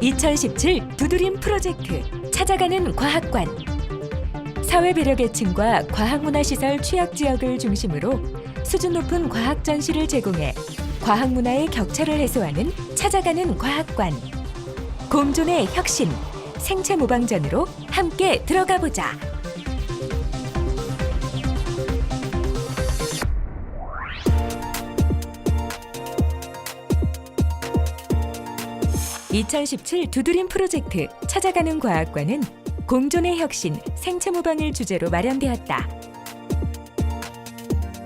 2017 두드림 프로젝트 찾아가는 과학관. 사회 배려 계층과 과학문화시설 취약 지역을 중심으로 수준 높은 과학 전시를 제공해 과학문화의 격차를 해소하는 찾아가는 과학관. 공존의 혁신, 생체 모방전으로 함께 들어가 보자. (2017) 두드림 프로젝트 찾아가는 과학관은 공존의 혁신, 생체 모방을 주제로 마련되었다.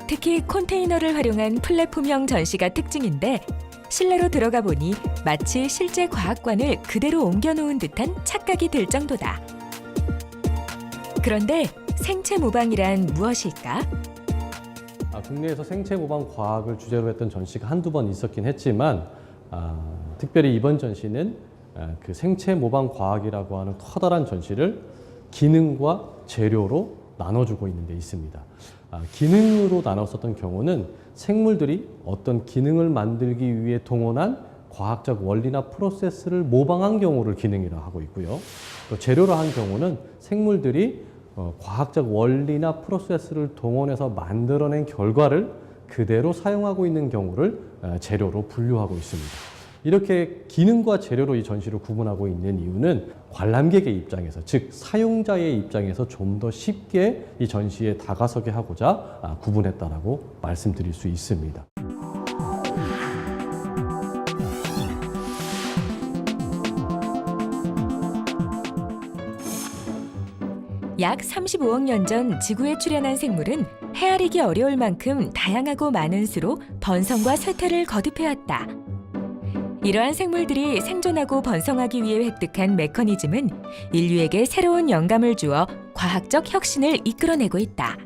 특히 컨테이너를 활용한 플랫폼형 전시가 특징인데 실내로 들어가 보니 마치 실제 과학관을 그대로 옮겨놓은 듯한 착각이 들 정도다. 그런데 생체 모방이란 무엇일까? 국내에서 생체 모방 과학을 주제로 했던 전시가 한두 번 있었긴 했지만 특별히 이번 전시는 그 생체 모방 과학이라고 하는 커다란 전시를 기능과 재료로 나눠주고 있는 데 있습니다. 기능으로 나눴었던 경우는 생물들이 어떤 기능을 만들기 위해 동원한 과학적 원리나 프로세스를 모방한 경우를 기능이라 하고 있고요. 또 재료로 한 경우는 생물들이 과학적 원리나 프로세스를 동원해서 만들어낸 결과를 그대로 사용하고 있는 경우를 재료로 분류하고 있습니다. 이렇게 기능과 재료로 이 전시를 구분하고 있는 이유는 관람객의 입장에서, 즉 사용자의 입장에서 좀 더 쉽게 이 전시에 다가서게 하고자 구분했다라고 말씀드릴 수 있습니다. 약 35억 년 전 지구에 출현한 생물은 헤아리기 어려울 만큼 다양하고 많은 수로 번성과 쇠퇴를 거듭해왔다. 이러한 생물들이 생존하고 번성하기 위해 획득한 메커니즘은 인류에게 새로운 영감을 주어 과학적 혁신을 이끌어내고 있다.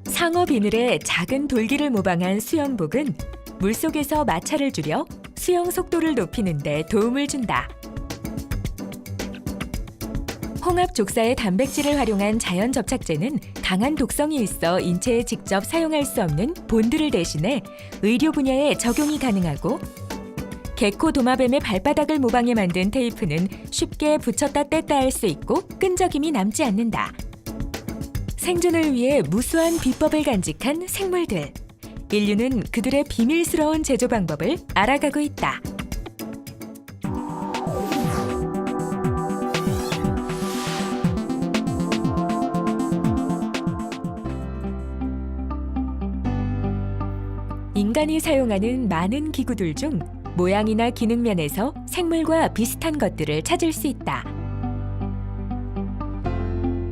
상어 비늘에 작은 돌기를 모방한 수영복은 물속에서 마찰을 줄여 수영 속도를 높이는 데 도움을 준다. 홍합 족사의 단백질을 활용한 자연 접착제는 강한 독성이 있어 인체에 직접 사용할 수 없는 본드를 대신해 의료 분야에 적용이 가능하고, 개코 도마뱀의 발바닥을 모방해 만든 테이프는 쉽게 붙였다 뗐다 할 수 있고 끈적임이 남지 않는다. 생존을 위해 무수한 비법을 간직한 생물들. 인류는 그들의 비밀스러운 제조 방법을 알아가고 있다. 인간이 사용하는 많은 기구들 중 모양이나 기능 면에서 생물과 비슷한 것들을 찾을 수 있다.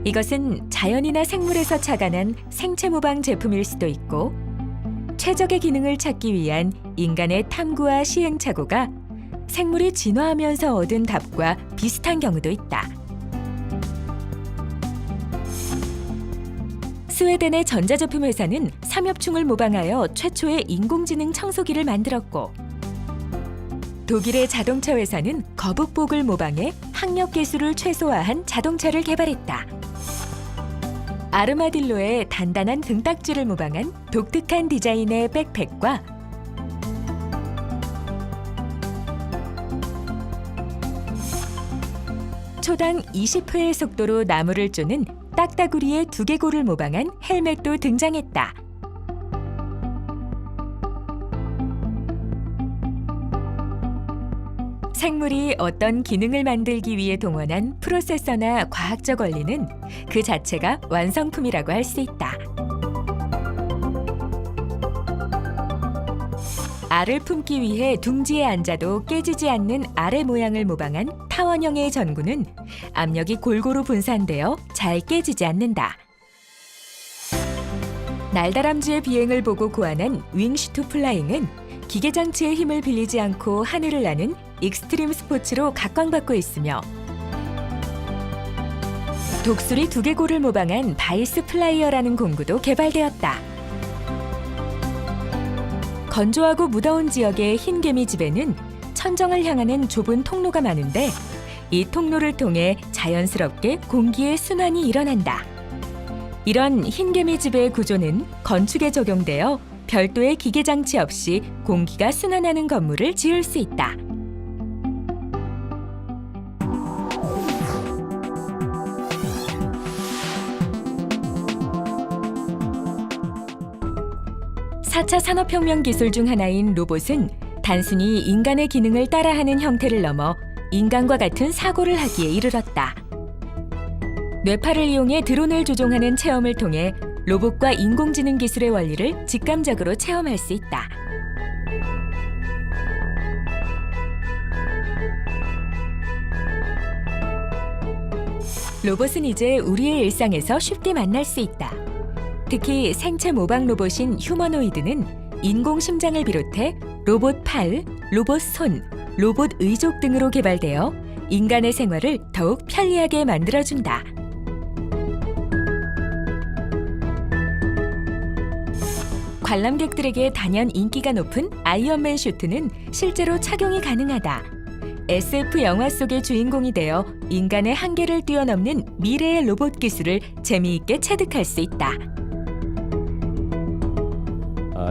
이것은 자연이나 생물에서 착안한 생체 모방 제품일 수도 있고, 최적의 기능을 찾기 위한 인간의 탐구와 시행착오가 생물이 진화하면서 얻은 답과 비슷한 경우도 있다. 스웨덴의 전자제품 회사는 삼엽충을 모방하여 최초의 인공지능 청소기를 만들었고, 독일의 자동차 회사는 거북복을 모방해 학력 기술을 최소화한 자동차를 개발했다. 아르마딜로의 단단한 등딱지를 모방한 독특한 디자인의 백팩과 초당 20회의 속도로 나무를 쪼는 딱따구리의 두개골을 모방한 헬멧도 등장했다. 생물이 어떤 기능을 만들기 위해 동원한 프로세서나 과학적 원리는 그 자체가 완성품이라고 할 수 있다. 알을 품기 위해 둥지에 앉아도 깨지지 않는 알의 모양을 모방한 타원형의 전구는 압력이 골고루 분산되어 잘 깨지지 않는다. 날다람쥐의 비행을 보고 고안한 윙시 투 플라잉은 기계장치의 힘을 빌리지 않고 하늘을 나는 익스트림 스포츠로 각광받고 있으며, 독수리 두개골을 모방한 바이스 플라이어라는 공구도 개발되었다. 건조하고 무더운 지역의 흰개미집에는 천정을 향하는 좁은 통로가 많은데 이 통로를 통해 자연스럽게 공기의 순환이 일어난다. 이런 흰개미집의 구조는 건축에 적용되어 별도의 기계 장치 없이 공기가 순환하는 건물을 지을 수 있다. (4차) 산업혁명 기술 중 하나인 로봇은 단순히 인간의 기능을 따라하는 형태를 넘어 인간과 같은 사고를 하기에 이르렀다. 뇌파를 이용해 드론을 조종하는 체험을 통해 로봇과 인공지능 기술의 원리를 직감적으로 체험할 수 있다. 로봇은 이제 우리의 일상에서 쉽게 만날 수 있다. 특히 생체 모방 로봇인 휴머노이드는 인공 심장을 비롯해 로봇 팔, 로봇 손, 로봇 의족 등으로 개발되어 인간의 생활을 더욱 편리하게 만들어준다. 관람객들에게 단연 인기가 높은 아이언맨 슈트는 실제로 착용이 가능하다. SF 영화 속의 주인공이 되어 인간의 한계를 뛰어넘는 미래의 로봇 기술을 재미있게 체득할 수 있다.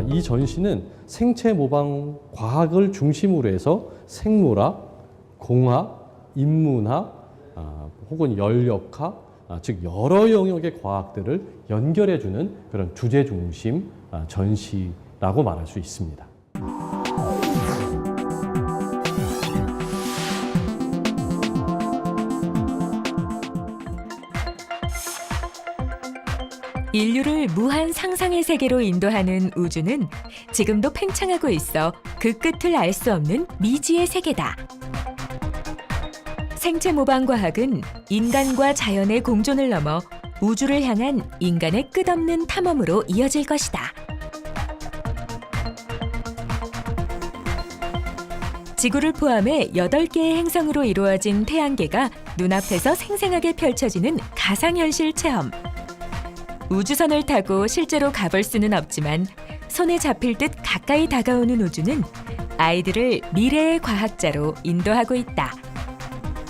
이 전시는 생체 모방 과학을 중심으로 해서 생물학, 공학, 인문학, 혹은 연력학, 즉 여러 영역의 과학들을 연결해주는 그런 주제 중심 전시라고 말할 수 있습니다. 인류를 무한 상상의 세계로 인도하는 우주는 지금도 팽창하고 있어 그 끝을 알 수 없는 미지의 세계다. 생체 모방 과학은 인간과 자연의 공존을 넘어 우주를 향한 인간의 끝없는 탐험으로 이어질 것이다. 지구를 포함해 8개의 행성으로 이루어진 태양계가 눈앞에서 생생하게 펼쳐지는 가상현실 체험. 우주선을 타고 실제로 가볼 수는 없지만 손에 잡힐 듯 가까이 다가오는 우주는 아이들을 미래의 과학자로 인도하고 있다.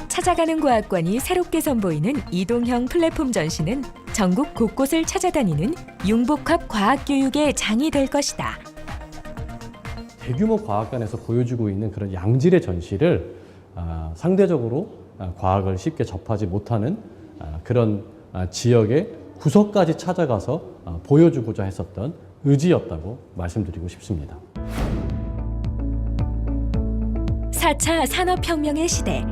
찾아가는 과학관이 새롭게 선보이는 이동형 플랫폼 전시는 전국 곳곳을 찾아다니는 융복합 과학교육의 장이 될 것이다. 대규모 과학관에서 보여주고 있는 그런 양질의 전시를 상대적으로 과학을 쉽게 접하지 못하는 그런 지역의 구석까지 찾아가서 보여주고자 했었던 의지였다고 말씀드리고 싶습니다. 4차 산업혁명의 시대,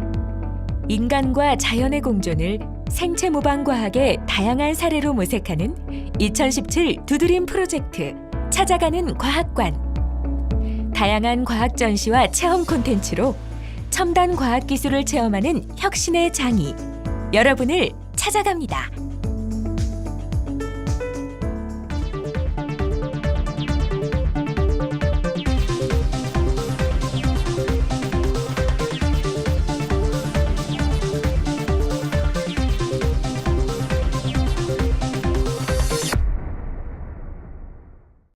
인간과 자연의 공존을 생체 모방 과학의 다양한 사례로 모색하는 2017 두드림 프로젝트 찾아가는 과학관. 다양한 과학 전시와 체험 콘텐츠로 첨단 과학 기술을 체험하는 혁신의 장이 여러분을 찾아갑니다.